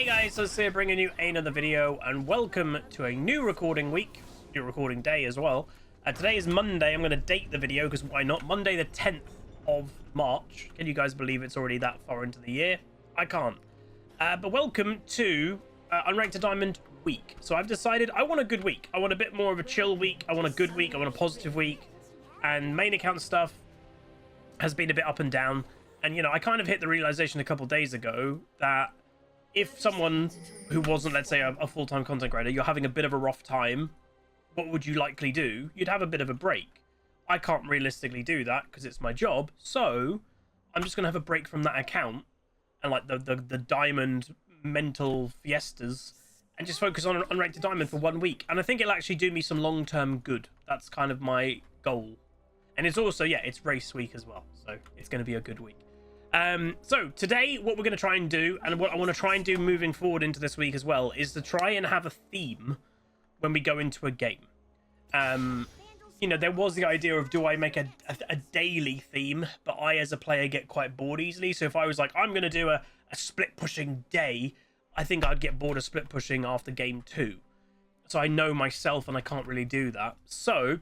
Hey guys, so here bringing you another video and welcome to a new recording week, new recording day as well. Today is Monday. I'm going to date the video because why not? Monday the 10th of March. Can you guys believe it's already that far into the year? I can't. But welcome to Unranked to Diamond week. So I've decided I want a good week. I want a bit more of a chill week. I want a good week. I want a positive week. And main account stuff has been a bit up and down. And, you know, I kind of hit the realization a couple days ago that if someone who wasn't, let's say, a full-time content creator, you're having a bit of a rough time, what would you likely do? You'd have a bit of a break. I can't realistically do that because it's my job. So I'm just going to have a break from that account and like the diamond mental fiestas and just focus on Unranked to Diamond for 1 week. And I think it'll actually do me some long-term good. That's kind of my goal. And it's also, yeah, it's race week as well. So it's going to be a good week. So today what we're going to try and do, and what I want to try and do moving forward into this week as well, is to try and have a theme when we go into a game. You know, there was the idea of, do I make a daily theme? But I, as a player, get quite bored easily. So if I was like, I'm going to do a split pushing day, I think I'd get bored of split pushing after game 2. So I know myself and I can't really do that. So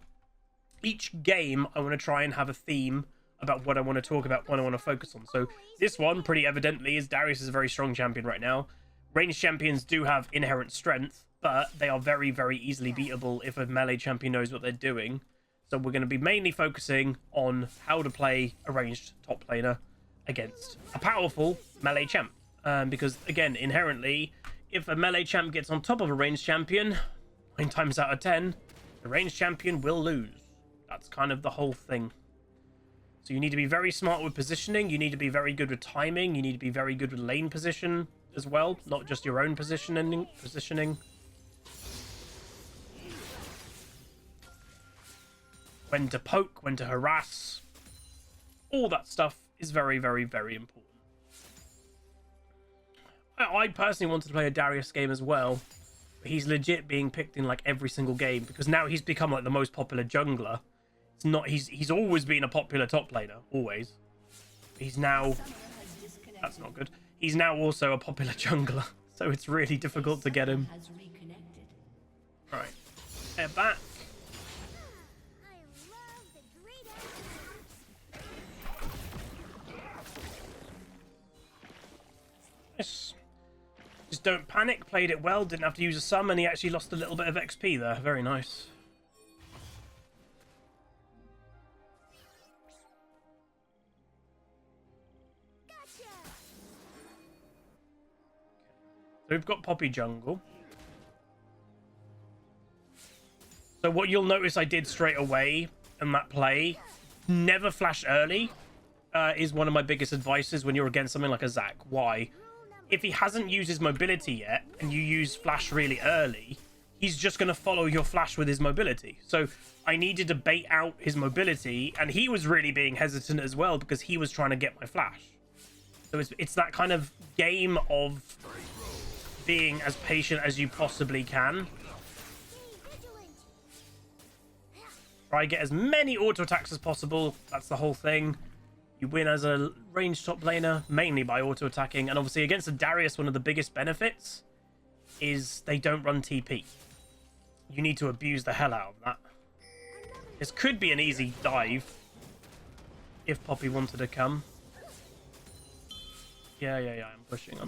each game, I want to try and have a theme about what I want to talk about, what I want to focus on. So this one, pretty evidently, is Darius is a very strong champion right now. Ranged champions do have inherent strength, but they are very, very easily beatable if a melee champion knows what they're doing. So we're going to be mainly focusing on how to play a ranged top laner against a powerful melee champ. Because, again, inherently, if a melee champ gets on top of a ranged champion, 9 times out of 10, the ranged champion will lose. That's kind of the whole thing. So you need to be very smart with positioning. You need to be very good with timing. You need to be very good with lane position as well, not just your own positioning. When to poke, when to harass. All that stuff is very, very, very important. I personally wanted to play a Darius game as well. But he's legit being picked in like every single game because now he's become like the most popular jungler. It's not, he's always been a popular top laner, always. He's now, that's not good. He's now also a popular jungler, so it's really difficult to get him. Right, they're back. Yes. Just don't panic, played it well, didn't have to use a summon, he actually lost a little bit of XP there, very nice. So we've got Poppy jungle. So what you'll notice I did straight away in that play, never flash early, is one of my biggest advices when you're against something like a Zac. Why? If he hasn't used his mobility yet and you use flash really early, he's just going to follow your flash with his mobility. So I needed to bait out his mobility, and he was really being hesitant as well because he was trying to get my flash. So it's that kind of game of being as patient as you possibly can. Try to get as many auto attacks as possible. That's the whole thing. You win as a ranged top laner mainly by auto attacking, and obviously against a Darius, one of the biggest benefits is they don't run TP. You need to abuse the hell out of that. This could be an easy dive if Poppy wanted to come. Yeah, I'm pushing.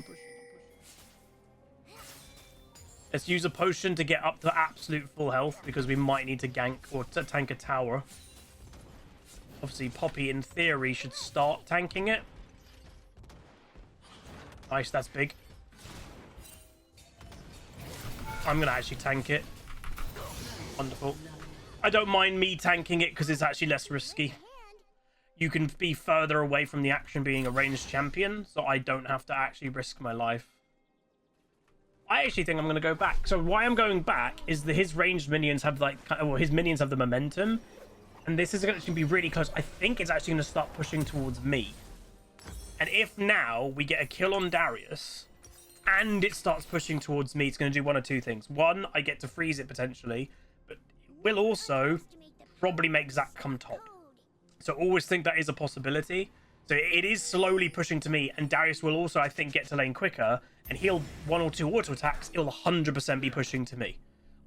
Let's use a potion to get up to absolute full health because we might need to gank or to tank a tower. Obviously, Poppy, in theory, should start tanking it. Nice, that's big. I'm going to actually tank it. Wonderful. I don't mind me tanking it because it's actually less risky. You can be further away from the action being a ranged champion, so I don't have to actually risk my life. I actually think I'm going to go back. So why I'm going back is that his ranged minions have like, well, his minions have the momentum. And this is going to be really close. I think it's actually going to start pushing towards me. And if now we get a kill on Darius and it starts pushing towards me, it's going to do one of two things. One, I get to freeze it potentially, but it will also probably make Zac come top. So always think that is a possibility. So it is slowly pushing to me, and Darius will also, I think, get to lane quicker, and he'll 1 or 2 auto attacks. It'll 100% be pushing to me.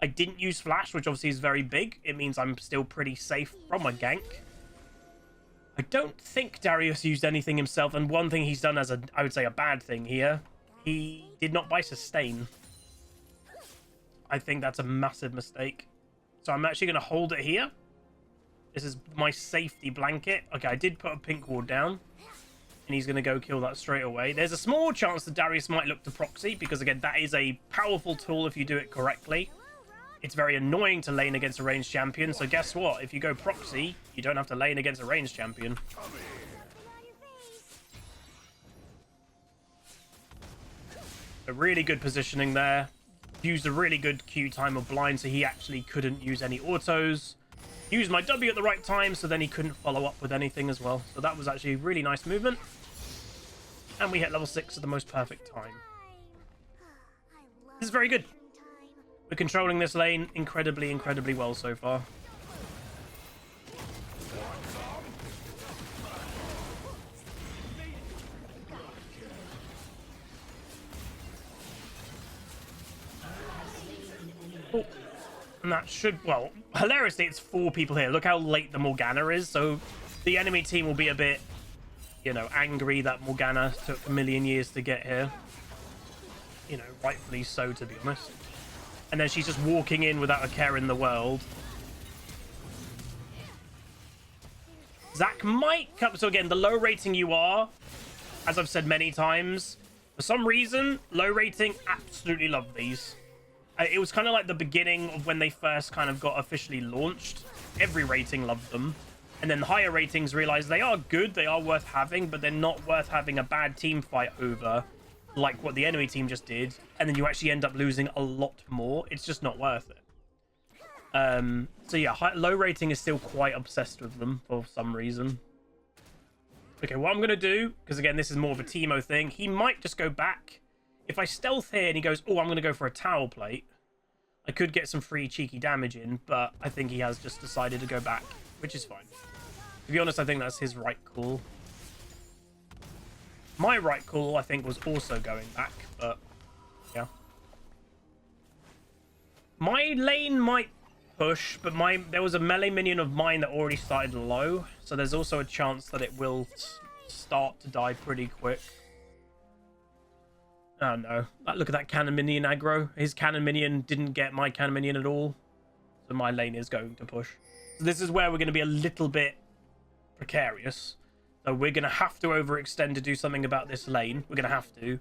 I didn't use flash, which obviously is very big. It means I'm still pretty safe from a gank. I don't think Darius used anything himself, and one thing he's done as I would say a bad thing here, he did not buy sustain. I think that's a massive mistake. So I'm actually going to hold it here. This is my safety blanket. Okay, I did put a pink ward down, and he's going to go kill that straight away. There's a small chance that Darius might look to proxy, because again, that is a powerful tool if you do it correctly. It's very annoying to lane against a ranged champion, so guess what? If you go proxy, you don't have to lane against a ranged champion. A really good positioning there. Used a really good Q time of blind, so he actually couldn't use any autos. Used my W at the right time, so then he couldn't follow up with anything as well. So that was actually a really nice movement. And we hit level 6 at the most perfect time. This is very good. We're controlling this lane incredibly, incredibly well so far. Oh, and that should, well, hilariously, it's 4 people here. Look how late the Morgana is. So the enemy team will be a bit, you know, angry that Morgana took a million years to get here. You know, rightfully so, to be honest. And then she's just walking in without a care in the world. Zac might come. So again, the low rating you are, as I've said many times, for some reason, low rating absolutely love these. It was kind of like the beginning of when they first kind of got officially launched. Every rating loved them. And then higher ratings realized they are good, they are worth having, but they're not worth having a bad team fight over, like what the enemy team just did, and then you actually end up losing a lot more. It's just not worth it. So yeah, low rating is still quite obsessed with them for some reason. Okay, what I'm going to do, because again, this is more of a Teemo thing, he might just go back. If I stealth here and he goes, oh, I'm going to go for a towel plate, I could get some free cheeky damage in, but I think he has just decided to go back, which is fine. To be honest, I think that's his right call. My right call, I think, was also going back, but yeah. My lane might push, but there was a melee minion of mine that already started low, so there's also a chance that it will start to die pretty quick. Oh no, look at that cannon minion aggro. His cannon minion didn't get my cannon minion at all, so my lane is going to push. So this is where we're going to be a little bit precarious. So we're going to have to overextend to do something about this lane. We're going to have to.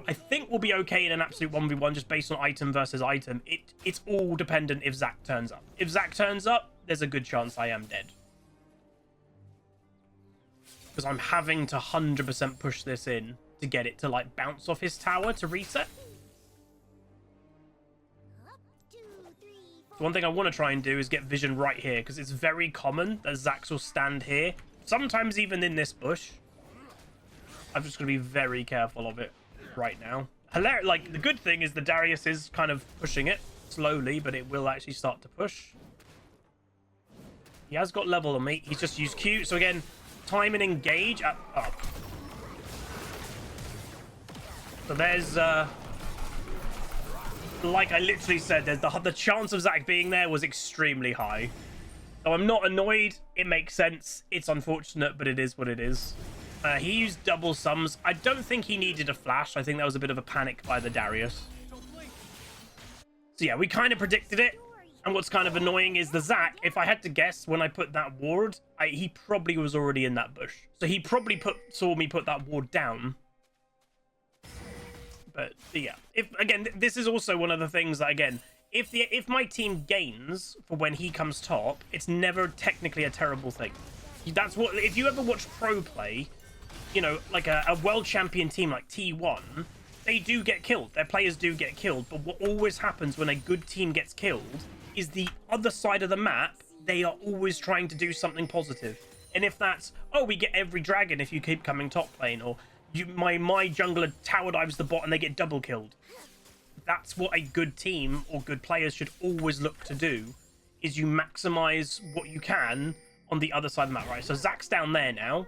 I think we'll be okay in an absolute 1v1 just based on item versus item. It's all dependent if Zac turns up. If Zac turns up, there's a good chance I am dead. Because I'm having to 100% push this in to get it to like bounce off his tower to reset. So one thing I want to try and do is get vision right here, because it's very common that Zax will stand here. Sometimes even in this bush. I'm just going to be very careful of it right now. Like, the good thing is the Darius is kind of pushing it slowly, but it will actually start to push. He has got level on me. He's just used Q. So again, time and engage up. So there's, like I literally said, there's the chance of Zac being there was extremely high. So I'm not annoyed. It makes sense. It's unfortunate, but it is what it is. He used double sums. I don't think he needed a flash. I think that was a bit of a panic by the Darius. So yeah, we kind of predicted it. And what's kind of annoying is the Zac, if I had to guess when I put that ward, he probably was already in that bush. So he probably saw me put that ward down. But yeah, again, this is also one of the things that, again, if my team gains for when he comes top, it's never technically a terrible thing. That's what, if you ever watch pro play, you know, like a world champion team like T1, they do get killed. Their players do get killed. But what always happens when a good team gets killed is the other side of the map, they are always trying to do something positive. And if that's, oh, we get every dragon if you keep coming top lane, or my jungler tower dives the bot and they get double killed. That's what a good team or good players should always look to do, is you maximize what you can on the other side of the map, right? So Zac's down there now.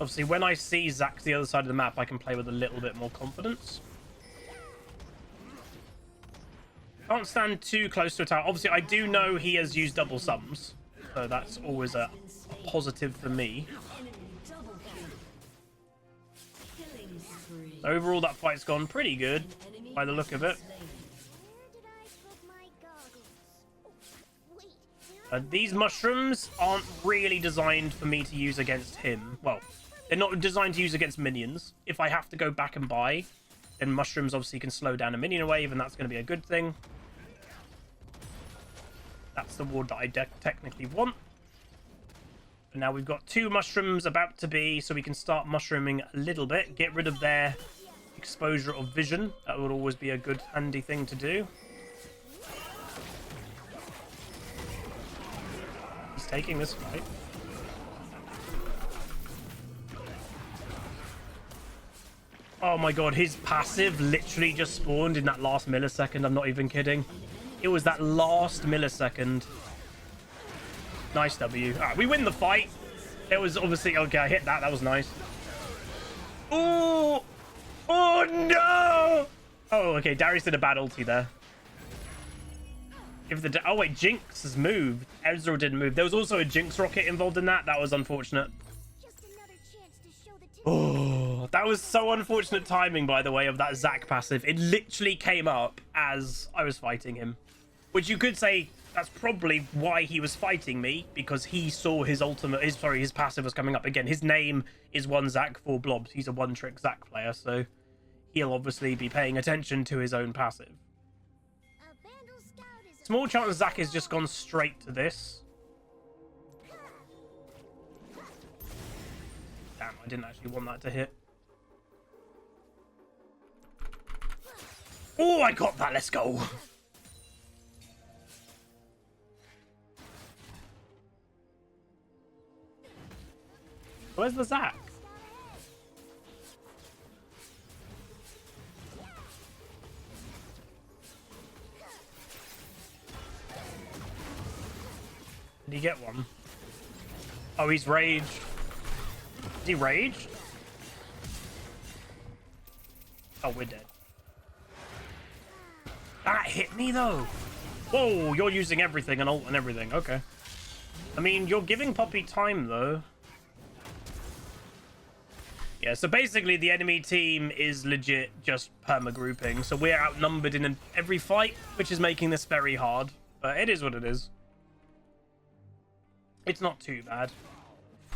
Obviously, when I see Zac the other side of the map, I can play with a little bit more confidence. Can't stand too close to a tower. Obviously, I do know he has used double sums, so that's always a positive for me. Overall, that fight's gone pretty good by the look of it. These mushrooms aren't really designed for me to use against him. Well, they're not designed to use against minions. If I have to go back and buy, then mushrooms obviously can slow down a minion wave, and that's going to be a good thing. That's the ward that I technically want. And now we've got 2 mushrooms about to be, so we can start mushrooming a little bit. Get rid of their exposure of vision. That would always be a good, handy thing to do. He's taking this fight. Oh my god, his passive literally just spawned in that last millisecond. I'm not even kidding. It was that last millisecond. Nice W. Alright, we win the fight. It was obviously... Okay, I hit that. That was nice. Oh! Oh, no! Oh, okay. Darius did a bad ulti there. Give the... Oh, wait. Jinx has moved. Ezreal didn't move. There was also a Jinx rocket involved in that. That was unfortunate. Oh, that was so unfortunate timing, by the way, of that Zac passive. It literally came up as I was fighting him. Which you could say that's probably why he was fighting me, because he saw his his passive was coming up. Again, his name is 1Zac 4 blobs. He's a one-trick Zac player, so he'll obviously be paying attention to his own passive. Small chance Zac has just gone straight to this. Damn, I didn't actually want that to hit. Oh, I got that. Let's go. Where's the Zac? Did he get one? Oh, he's raged. Is he raged? Oh, we're dead. That hit me, though. Whoa, you're using everything, and ult and everything. Okay. I mean, you're giving Poppy time, though. Yeah, so basically the enemy team is legit just perma-grouping. So we're outnumbered in every fight, which is making this very hard. But it is what it is. It's not too bad.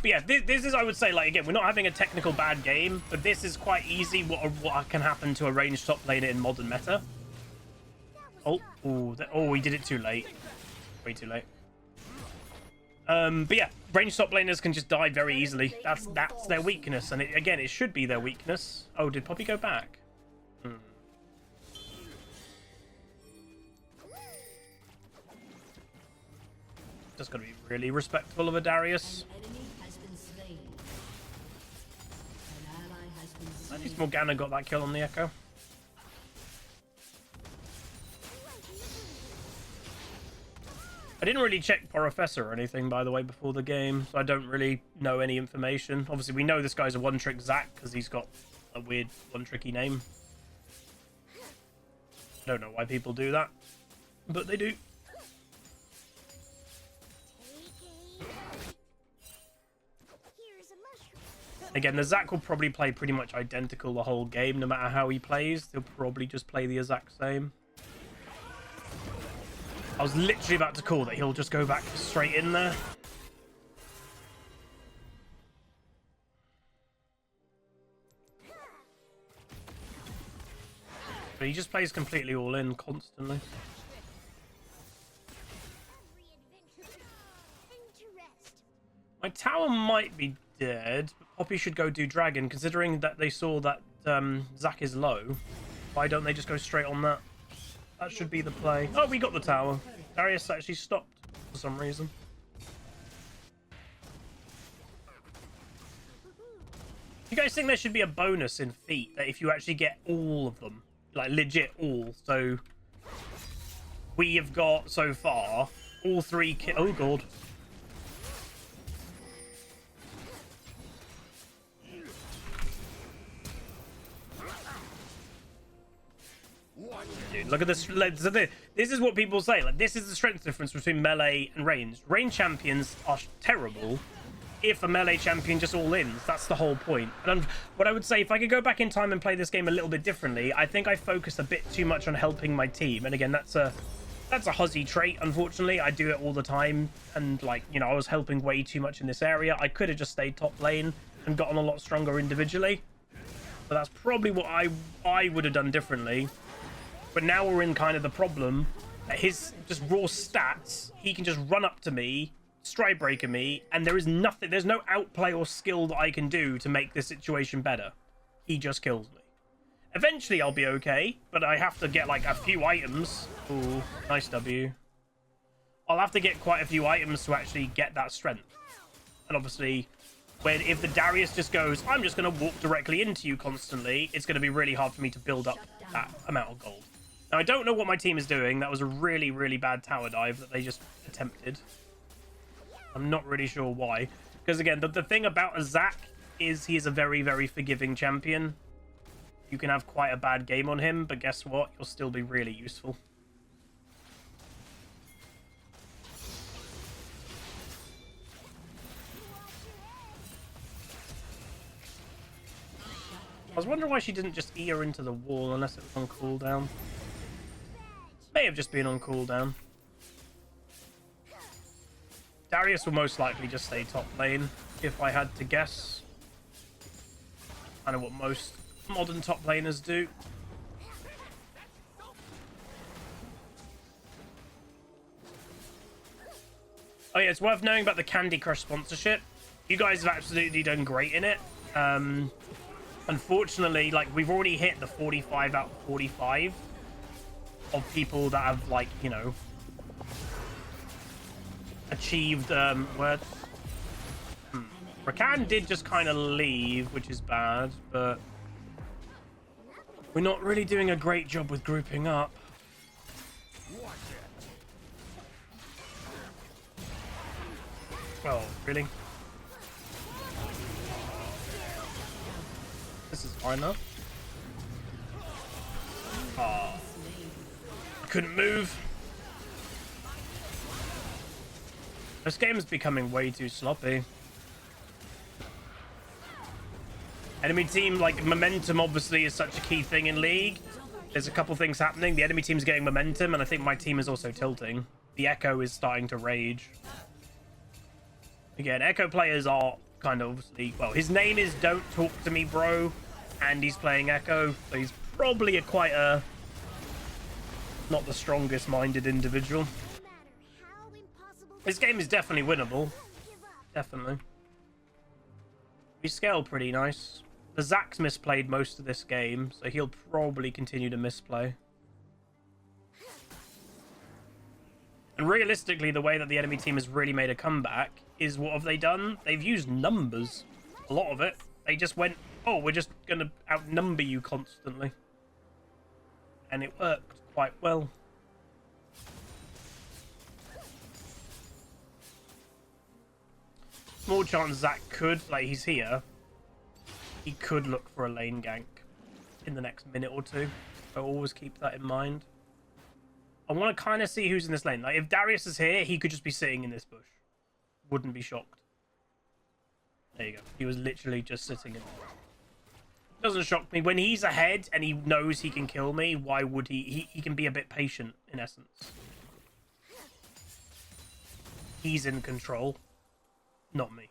But yeah, this is, I would say, like, again, we're not having a technical bad game, but this is quite easy what can happen to a ranged top laner in modern meta. Oh, oh, he did it too late. Way too late. But yeah, ranged top laners can just die very easily. That's their weakness, and again, it should be their weakness. Oh, did Poppy go back? Just gotta be really respectful of a Darius. At least Morgana got that kill on the Echo. I didn't really check Professor or anything, by the way, before the game, so I don't really know any information. Obviously, we know this guy's a one-trick Zac because he's got a weird one-tricky name. I don't know why people do that, but they do. Again, the Zac will probably play pretty much identical the whole game, no matter how he plays. He'll probably just play the exact same. I was literally about to call that he'll just go back straight in there. But he just plays completely all in constantly. My tower might be dead, but Poppy should go do Dragon, considering that they saw that Zac is low. Why don't they just go straight on that? That should be the play. Oh, we got the tower. Darius actually stopped for some reason. You guys think there should be a bonus in feat that if you actually get all of them, like legit all? So we have got so far all 3 oh god. Dude, look at this. This is what people say. Like, this is the strength difference between melee and range. Range champions are terrible if a melee champion just all-ins. That's the whole point. And what I would say, if I could go back in time and play this game a little bit differently, I think I focused a bit too much on helping my team. And again, that's a Huzzy trait, unfortunately. I do it all the time. And, like, you know, I was helping way too much in this area. I could have just stayed top lane and gotten a lot stronger individually. But that's probably what I would have done differently. But now we're in kind of the problem that his just raw stats, he can just run up to me, stride breaker me, and there is nothing, there's no outplay or skill that I can do to make this situation better. He just kills me. Eventually I'll be okay, but I have to get like a few items. Ooh, nice W. I'll have to get quite a few items to actually get that strength. And obviously, if the Darius just goes, I'm just going to walk directly into you constantly, it's going to be really hard for me to build up that amount of gold. Now, I don't know what my team is doing. That was a really, really bad tower dive that they just attempted. I'm not really sure why. Because, again, the thing about a Zac is he is a very, very forgiving champion. You can have quite a bad game on him, but guess what? You'll still be really useful. I was wondering why she didn't just E her into the wall unless it was on cooldown. May have just been on cooldown. Darius will most likely just stay top lane, if I had to guess. I know what most modern top laners do. Oh yeah, it's worth knowing about the Candy Crush sponsorship. You guys have absolutely done great in it. Unfortunately, like, we've already hit the 45 out of 45 of people that have, like, you know, achieved Rakan did just kind of leave, which is bad, but we're not really doing a great job with grouping up. Oh, really? This is fine enough. Oh, I couldn't move. This game is becoming way too sloppy. Enemy team, like, momentum obviously is such a key thing in League. There's a couple things happening. The enemy team's getting momentum, and I think my team is also tilting. The Echo is starting to rage. Again, Echo players are kind of obviously, well, his name is Don't Talk to Me Bro, and he's playing Echo, so he's probably quite a not the strongest minded individual. This game is definitely winnable. Definitely. We scale pretty nice. The Zac's misplayed most of this game, so he'll probably continue to misplay. And realistically, the way that the enemy team has really made a comeback is, what have they done? They've used numbers. A lot of it. They just went, oh, we're just going to outnumber you constantly. And it worked quite well. Small chance Zac could, like, he's here. He could look for a lane gank in the next minute or two. So always keep that in mind. I want to kind of see who's in this lane. Like, if Darius is here, he could just be sitting in this bush. Wouldn't be shocked. There you go. He was literally just sitting in there. Doesn't shock me. When he's ahead and he knows he can kill me, why would he? He can be a bit patient, in essence. He's in control. Not me.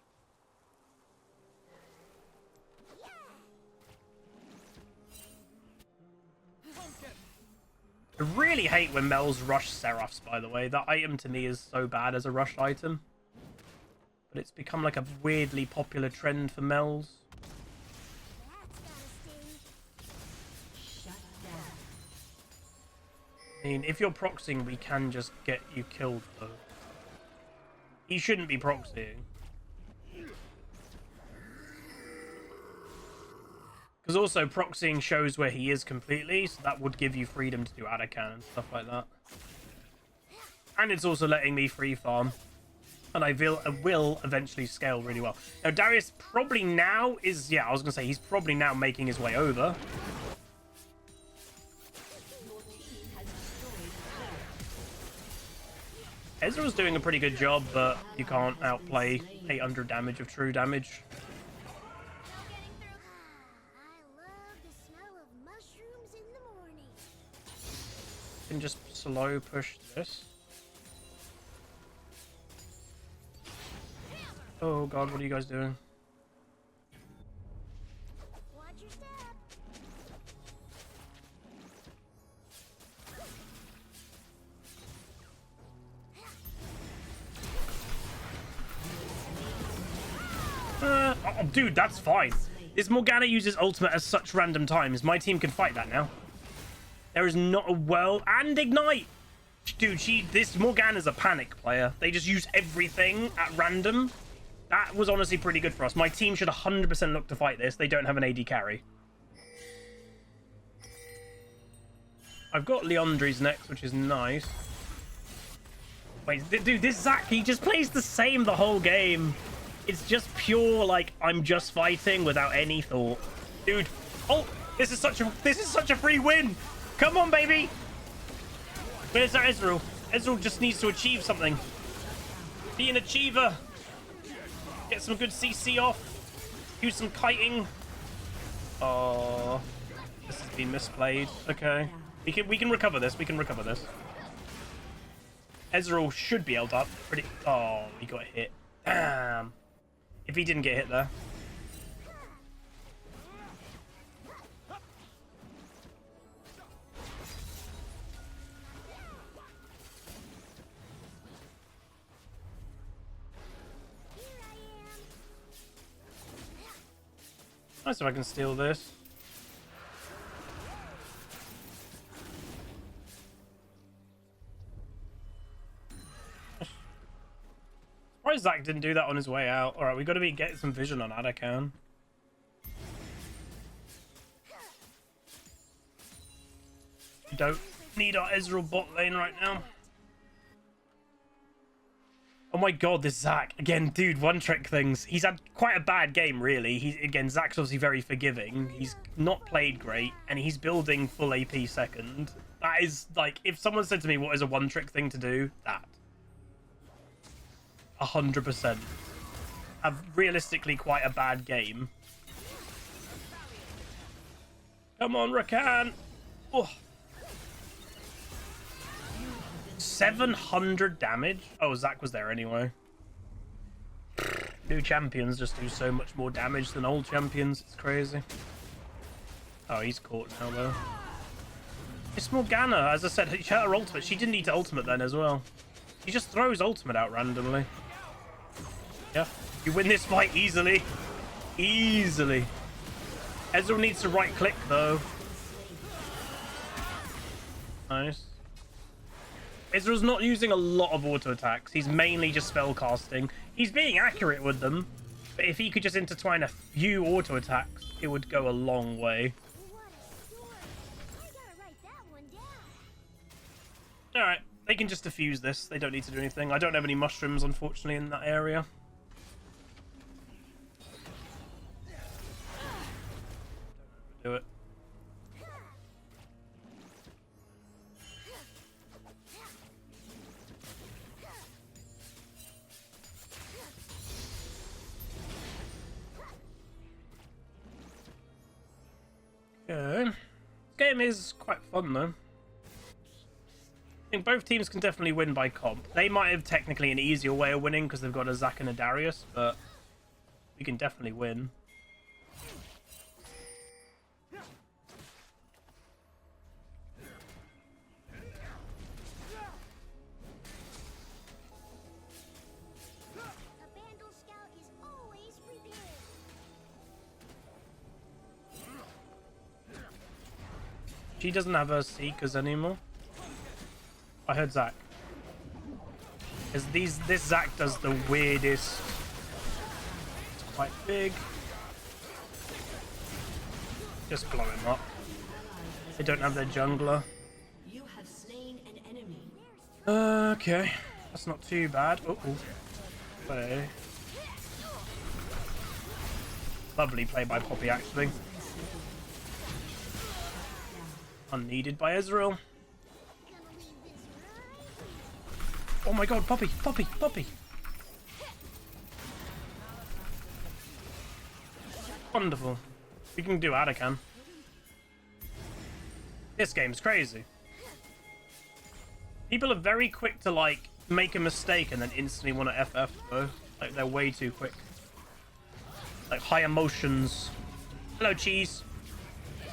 I really hate when Mel's rush Seraphs, by the way. That item to me is so bad as a rush item. But it's become like a weirdly popular trend for Mel's. I mean, if you're proxying, we can just get you killed, though. He shouldn't be proxying. Because also, proxying shows where he is completely, so that would give you freedom to do Adakan and stuff like that. And it's also letting me free farm. And I will eventually scale really well. Now, Darius probably now is... Yeah, I was going to say, he's probably now making his way over. Ezreal's doing a pretty good job, but you can't outplay 800 damage of true damage. Can just slow push this. Oh god, what are you guys doing? Watch your step. Oh, dude, that's fine. This Morgana uses ultimate at such random times. My team can fight that now. There is not a well and ignite. Dude, this Morgana's a panic player. They just use everything at random. That was honestly pretty good for us. My team should 100% look to fight this. They don't have an AD carry. I've got Leandri's next, which is nice. Wait, dude, this Zac, he just plays the same the whole game. It's just pure, like, I'm just fighting without any thought. Dude, oh, this is such a free win. Come on, baby. Where's our Ezreal? Ezreal just needs to achieve something. Be an achiever. Get some good CC off. Do some kiting. Oh, this has been misplayed. Okay, we can recover this. We can recover this. Ezreal should be held up. Pretty. Oh, he got hit. Damn. If he didn't get hit there. Nice if I can steal this. Surprised Zac didn't do that on his way out. Alright, we got to get some vision on Adakan. We don't need our Ezreal bot lane right now. Oh my god, this Zac. Again, dude, one-trick things. He's had quite a bad game, really. Again, Zac's obviously very forgiving. He's not played great, and he's building full AP second. That is, like, if someone said to me, what is a one-trick thing to do? That. 100%. A realistically quite a bad game. Come on, Rakan. Oh. 700 damage? Oh, Zac was there anyway. New champions just do so much more damage than old champions. It's crazy. Oh, he's caught now, though. It's Morgana. As I said, she had her ultimate. She didn't need to ultimate then as well. He just throws ultimate out randomly. Yeah, you win this fight easily. Easily. Ezreal needs to right-click, though. Nice. Ezreal's not using a lot of auto attacks. He's mainly just spell casting. He's being accurate with them, but if he could just intertwine a few auto attacks, it would go a long way. Alright, they can just defuse this. They don't need to do anything. I don't have any mushrooms, unfortunately, in that area. Do it. Okay. This game is quite fun, though. I think both teams can definitely win by comp. They might have technically an easier way of winning because they've got a Zac and a Darius, but we can definitely win. She doesn't have her Seekers anymore. I heard Zac. This Zac does the weirdest. It's quite big. Just blow him up. They don't have their jungler. Okay, that's not too bad. Play. Lovely play by Poppy, actually. Unneeded by Ezreal. Oh my god, Poppy, Poppy, Poppy. Wonderful. We can do Adakan. This game's crazy. People are very quick to, like, make a mistake and then instantly want to FF, though. Like, they're way too quick. Like, high emotions. Hello, Cheese.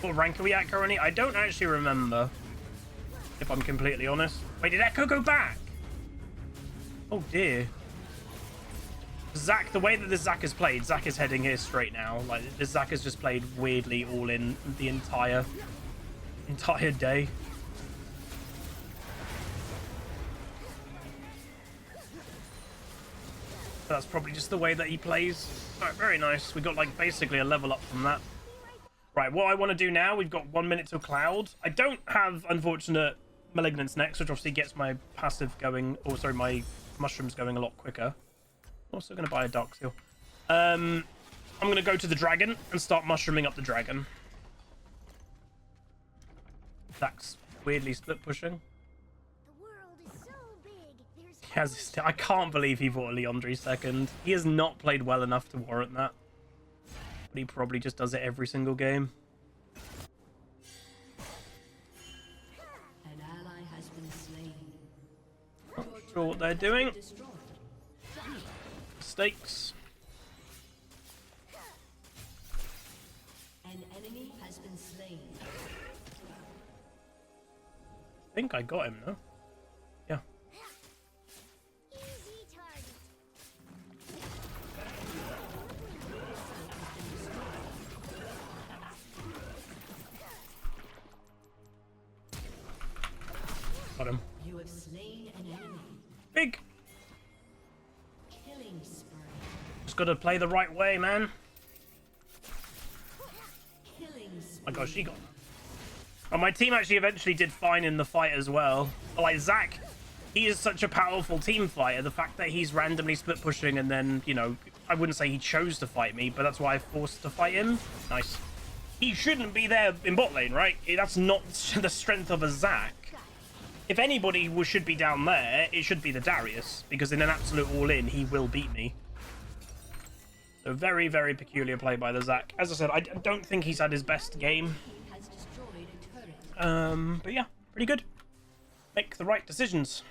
What rank are we at currently? I don't actually remember, if I'm completely honest. Wait, did Echo go back? Oh, dear. Zach, the way that the Zach is played, Zach is heading here straight now. Like, the Zach has just played weirdly all in the entire day. That's probably just the way that he plays. All right, very nice. We got, like, basically a level up from that. Right, what I want to do now, we've got 1 minute till Cloud. I don't have, unfortunate, Malignance next, which obviously gets my passive going, or sorry, my mushrooms going a lot quicker. Also going to buy a Dark Seal. I'm going to go to the dragon and start mushrooming up the dragon. Zach's weirdly split pushing. I can't believe he bought a Leandre second. He has not played well enough to warrant that. But he probably just does it every single game. An ally has been slain. Not sure what they're doing. Mistakes. An enemy has been slain. I think I got him, no? Yeah. Got him. You have slain an enemy. Big. Killing spree. Just gotta play the right way, man. Killing spree. My gosh, he got. Oh, my team actually eventually did fine in the fight as well. But, like, Zach, he is such a powerful team fighter. The fact that he's randomly split pushing and then, you know, I wouldn't say he chose to fight me, but that's why I forced to fight him. Nice. He shouldn't be there in bot lane, right? That's not the strength of a Zach. If anybody should be down there, it should be the Darius, because in an absolute all-in, he will beat me. So very, very peculiar play by the Zach. As I said, I don't think he's had his best game. But yeah, pretty good. Make the right decisions.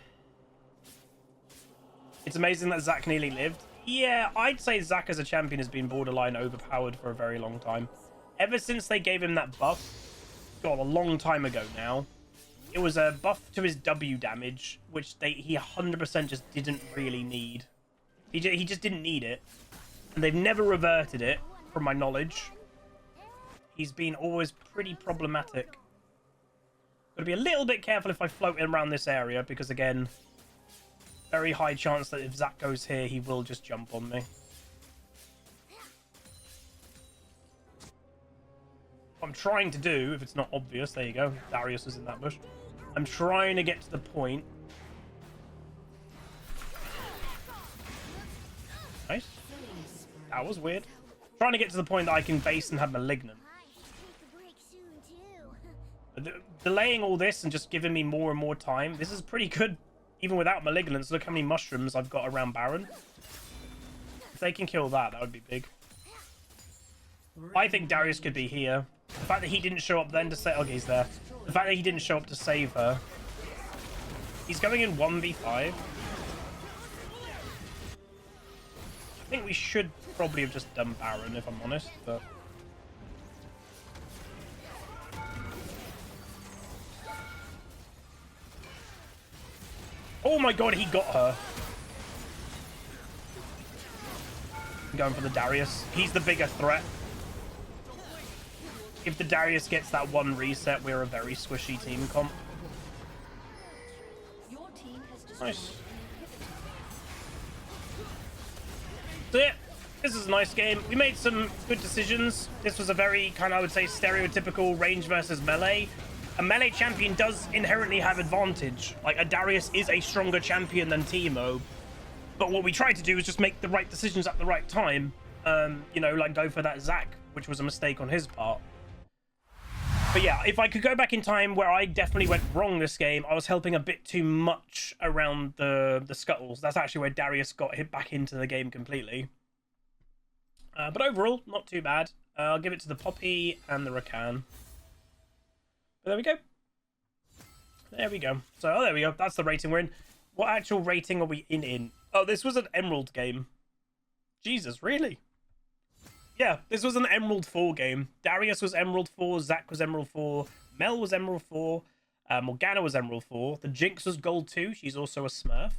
It's amazing that Zach nearly lived. Yeah, I'd say Zach as a champion has been borderline overpowered for a very long time. Ever since they gave him that buff, God, a long time ago now. It was a buff to his W damage, which he 100% just didn't really need. He just didn't need it. And they've never reverted it, from my knowledge. He's been always pretty problematic. Gotta be a little bit careful if I float in around this area, because again, very high chance that if Zach goes here, he will just jump on me. What I'm trying to do, if it's not obvious, there you go, Darius is in that bush. I'm trying to get to the point. Nice. That was weird. Trying to get to the point that I can base and have Malignant. Delaying all this and just giving me more and more time. This is pretty good, even without Malignance. Look how many mushrooms I've got around Baron. If they can kill that, that would be big. I think Darius could be here. The fact that he didn't show up then to say... Okay, he's there. The fact that he didn't show up to save her. He's going in 1v5. I think we should probably have just done Baron, if I'm honest, but... Oh my god, he got her. I'm going for the Darius. He's the bigger threat. If the Darius gets that one reset, we're a very squishy team comp. Nice. So yeah, this is a nice game. We made some good decisions. This was a very kind of, I would say, stereotypical range versus melee. A melee champion does inherently have advantage. Like, a Darius is a stronger champion than Teemo. But what we tried to do is just make the right decisions at the right time. You know, like go for that Zac, which was a mistake on his part. But yeah, if I could go back in time where I definitely went wrong this game, I was helping a bit too much around the scuttles. That's actually where Darius got hit back into the game completely. But overall, not too bad. I'll give it to the Poppy and the Rakan. But there we go. There we go. So, oh, there we go. That's the rating we're in. What actual rating are we in? Oh, this was an Emerald game. Jesus, really? Yeah, this was an Emerald 4 game. Darius was Emerald 4, Zac was Emerald 4, Mel was Emerald 4, Morgana was Emerald 4, the Jinx was Gold 2, she's also a Smurf.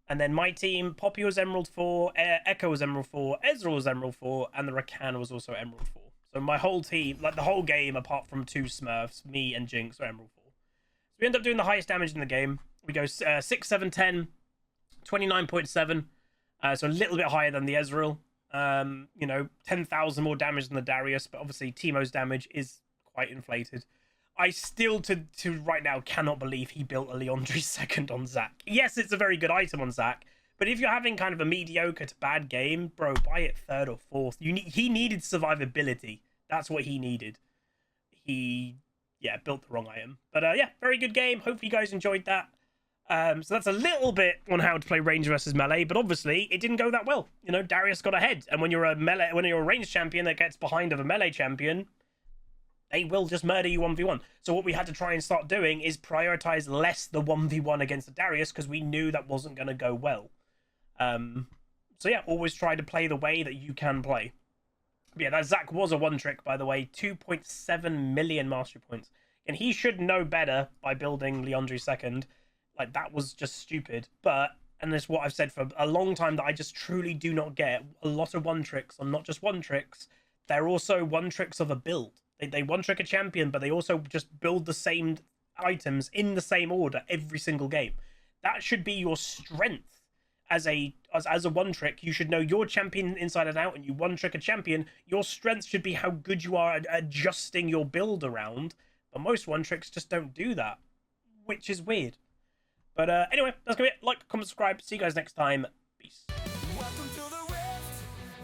And then my team, Poppy was Emerald 4, Echo was Emerald 4, Ezra was Emerald 4, and the Rakan was also Emerald 4. So my whole team, like the whole game, apart from 2 Smurfs, me and Jinx, are Emerald 4. So we end up doing the highest damage in the game. We go 6, 7, 10, 29.7. So a little bit higher than the Ezreal. You know, 10,000 more damage than the Darius, but obviously Teemo's damage is quite inflated. I still, to right now, cannot believe he built a Leandri second on Zac. Yes, it's a very good item on Zac, but if you're having kind of a mediocre to bad game, bro, buy it third or fourth. He needed survivability. That's what he needed. He, yeah, built the wrong item. But yeah, very good game. Hopefully you guys enjoyed that. So that's a little bit on how to play range versus melee, but obviously it didn't go that well. You know, Darius got ahead, and when you're a range champion that gets behind of a melee champion, they will just murder you 1v1. So what we had to try and start doing is prioritize less the 1v1 against the Darius, because we knew that wasn't going to go well. So yeah, always try to play the way that you can play. But yeah, that Zac was a one trick, by the way. 2.7 million mastery points, and he should know better by building Leandri second. Like, that was just stupid. But, and this is what I've said for a long time, that I just truly do not get. A lot of one tricks are not just one tricks. They're also one tricks of a build. They one trick a champion, but they also just build the same items in the same order every single game. That should be your strength as a one trick. You should know your champion inside and out, and you one trick a champion. Your strength should be how good you are at adjusting your build around. But most one tricks just don't do that, which is weird. But anyway, that's gonna be it. Like, comment, subscribe. See you guys next time. Peace. Welcome to the Rift,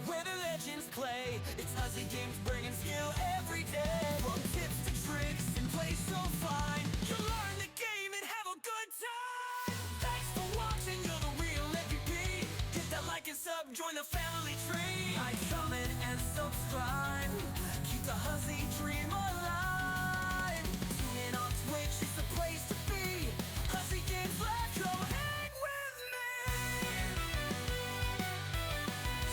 where the legends play. It's Aussie Games bringing skill every day. From tips to tricks and play so fine. You'll learn the game and have a good time. Thanks for watching, you're the real MVP. Hit that like and sub, join the family tree. Like, comment, and subscribe. Keep the Aussie dream alive. Tune in on Twitch, it's the place to be. Aussie Games, let's go hang with me.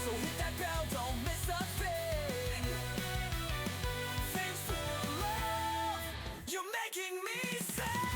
So hit that bell, don't miss a thing. Thanks for the love, you're making me sing.